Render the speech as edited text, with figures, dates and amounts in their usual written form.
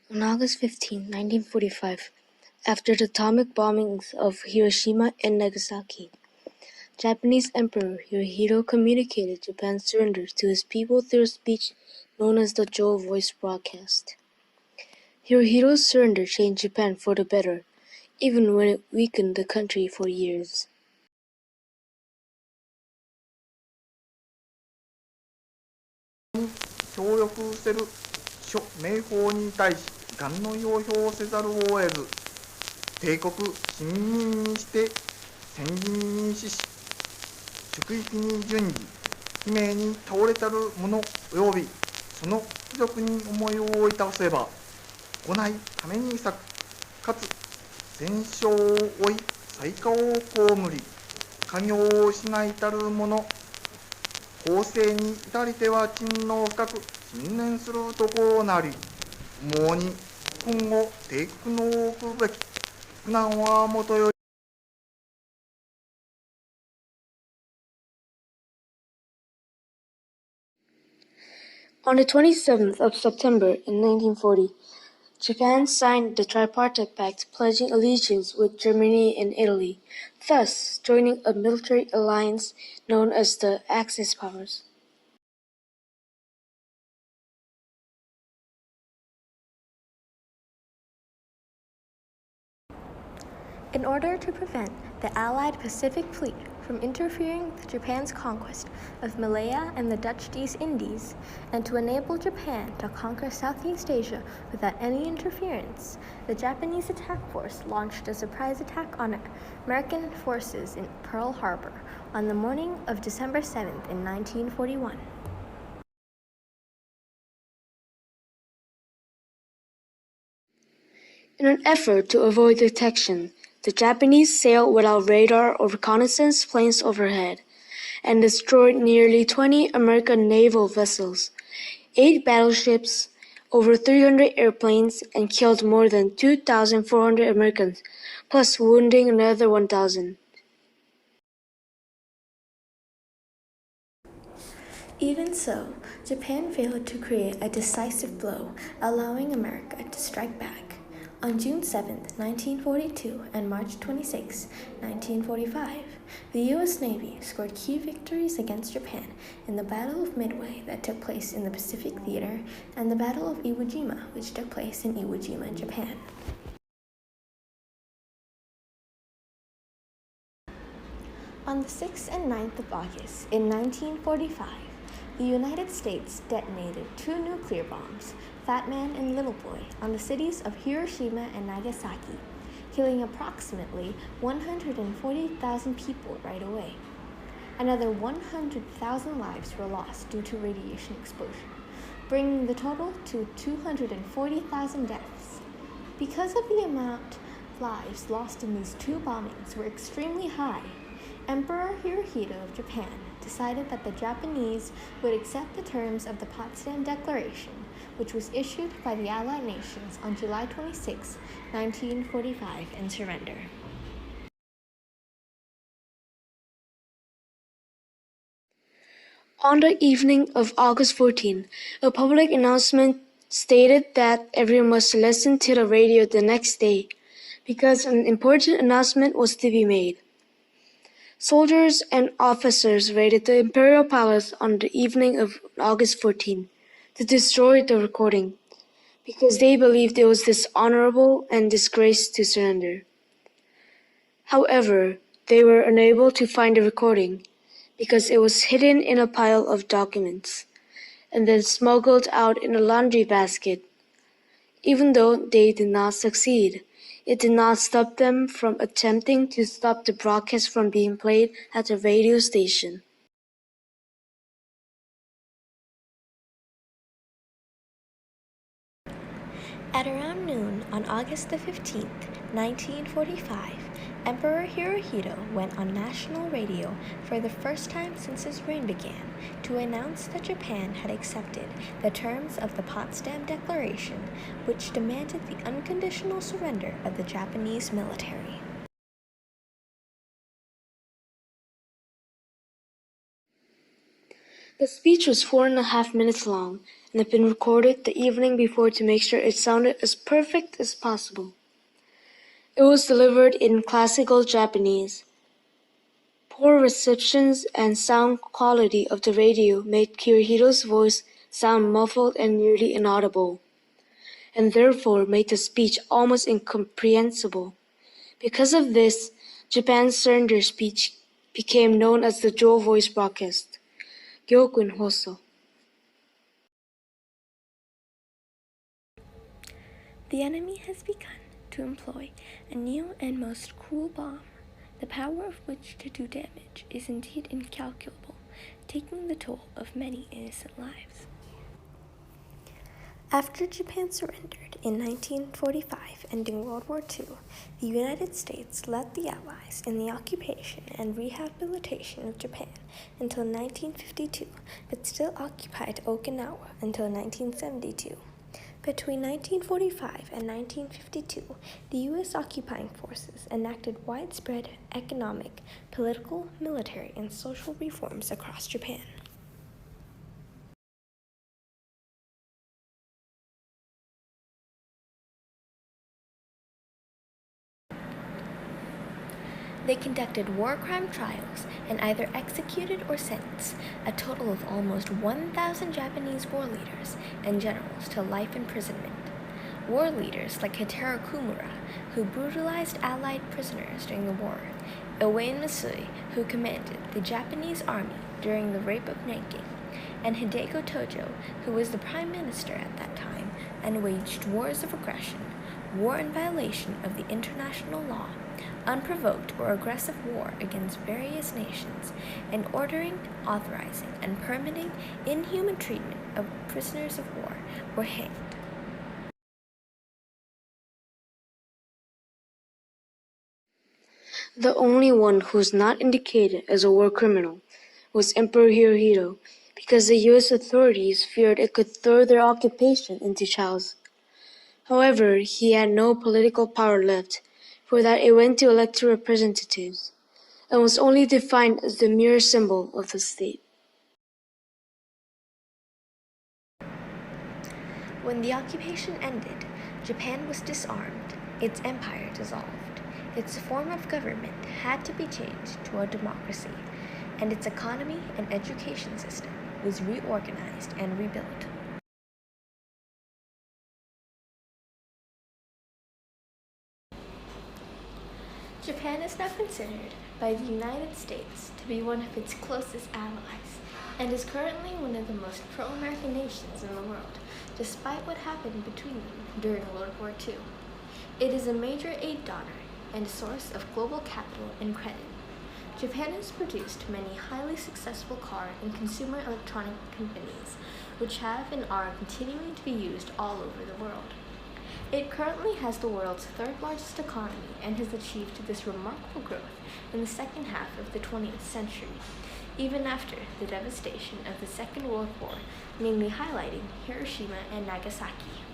On August 15, 1945, after the atomic bombings of Hiroshima and Nagasaki, Japanese Emperor Hirohito communicated Japan's surrender to his people through a speech known as the Joe Voice broadcast. Hirohito's surrender changed Japan for the better, even when it weakened the country for years.協力せる諸名法に対し願の要表せざるを得ず、帝国市民にして戦時に認識し、祝域に順次、悲鳴に倒れたる者及びその侮辱に思いをいたせば、来ないために咲く、かつ戦勝を追い、災禍を被り、家業を失いたる者、後世に至りては珍の深く信念するところなり、思うに今後帝国の置くべき苦難はもとより。On the 27th of September in 1940, Japan signed the Tripartite Pact pledging allegiance with Germany and Italy, thus joining a military alliance known as the Axis powers. In order to prevent the Allied Pacific Fleet from interfering with Japan's conquest of Malaya and the Dutch East Indies, and to enable Japan to conquer Southeast Asia without any interference, the Japanese attack force launched a surprise attack on American forces in Pearl Harbor on the morning of December 7th in 1941. In an effort to avoid detection, the Japanese sailed without radar or reconnaissance planes overhead, and destroyed nearly 20 American naval vessels, 8 battleships, over 300 airplanes, and killed more than 2,400 Americans, plus wounding another 1,000. Even so, Japan failed to create a decisive blow, allowing America to strike back. On June 7, 1942 and March 26, 1945, the U.S. Navy scored key victories against Japan in the Battle of Midway that took place in the Pacific Theater and the Battle of Iwo Jima, which took place in Iwo Jima, Japan. On the 6th and 9th of August in 1945, the United States detonated 2 nuclear bombs, Fat Man and Little Boy, on the cities of Hiroshima and Nagasaki, killing approximately 140,000 people right away. Another 100,000 lives were lost due to radiation exposure, bringing the total to 240,000 deaths. Because of the amount of lives lost in these 2 bombings were extremely high, Emperor Hirohito of Japan decided that the Japanese would accept the terms of the Potsdam Declaration, which was issued by the Allied nations on July 26, 1945, and surrender. On the evening of August 14, a public announcement stated that everyone must listen to the radio the next day, because an important announcement was to be made. Soldiers and officers raided the Imperial Palace on the evening of August 14 to destroy the recording, because they believed it was dishonorable and disgrace to surrender. However, they were unable to find the recording, because it was hidden in a pile of documents, and then smuggled out in a laundry basket. Even though they did not succeed, it did not stop them from attempting to stop the broadcast from being played at the radio station. At around noon on August the 15th, 1945, Emperor Hirohito went on national radio for the first time since his reign began to announce that Japan had accepted the terms of the Potsdam Declaration, which demanded the unconditional surrender of the Japanese military. The speech was 4.5 minutes long and had been recorded the evening before to make sure it sounded as perfect as possible. It was delivered in classical Japanese. Poor receptions and sound quality of the radio made Hirohito's voice sound muffled and nearly inaudible, and therefore made the speech almost incomprehensible. Because of this, Japan's surrender speech became known as the dual voice broadcast, Gyokun Hoso. The enemy has begun to employ a new and most cruel bomb, the power of which to do damage is indeed incalculable, taking the toll of many innocent lives. After Japan surrendered in 1945, ending World War II, the United States led the Allies in the occupation and rehabilitation of Japan until 1952, but still occupied Okinawa until 1972. Between 1945 and 1952, the U.S. occupying forces enacted widespread economic, political, military, and social reforms across Japan. They conducted war crime trials and either executed or sentenced a total of almost 1,000 Japanese war leaders and generals to life imprisonment. War leaders like Hitaro Kumura, who brutalized Allied prisoners during the war, Owain Masui, who commanded the Japanese army during the rape of Nanking, and Hideko Tojo, who was the prime minister at that time and waged wars of aggression, war in violation of the international law, unprovoked or aggressive war against various nations, and ordering, authorizing, and permitting inhuman treatment of prisoners of war, were hanged. The only one who was not indicated as a war criminal was Emperor Hirohito, because the U.S. authorities feared it could throw their occupation into chaos. However, he had no political power left, for that it went to elected representatives, and was only defined as the mere symbol of the state. When the occupation ended, Japan was disarmed, its empire dissolved, its form of government had to be changed to a democracy, and its economy and education system was reorganized and rebuilt. Japan is now considered by the United States to be one of its closest allies, and is currently one of the most pro-American nations in the world, despite what happened between them during World War II. It is a major aid donor and a source of global capital and credit. Japan has produced many highly successful car and consumer electronic companies, which have and are continuing to be used all over the world. It currently has the world's third largest economy and has achieved this remarkable growth in the second half of the 20th century, even after the devastation of the Second World War, mainly highlighting Hiroshima and Nagasaki.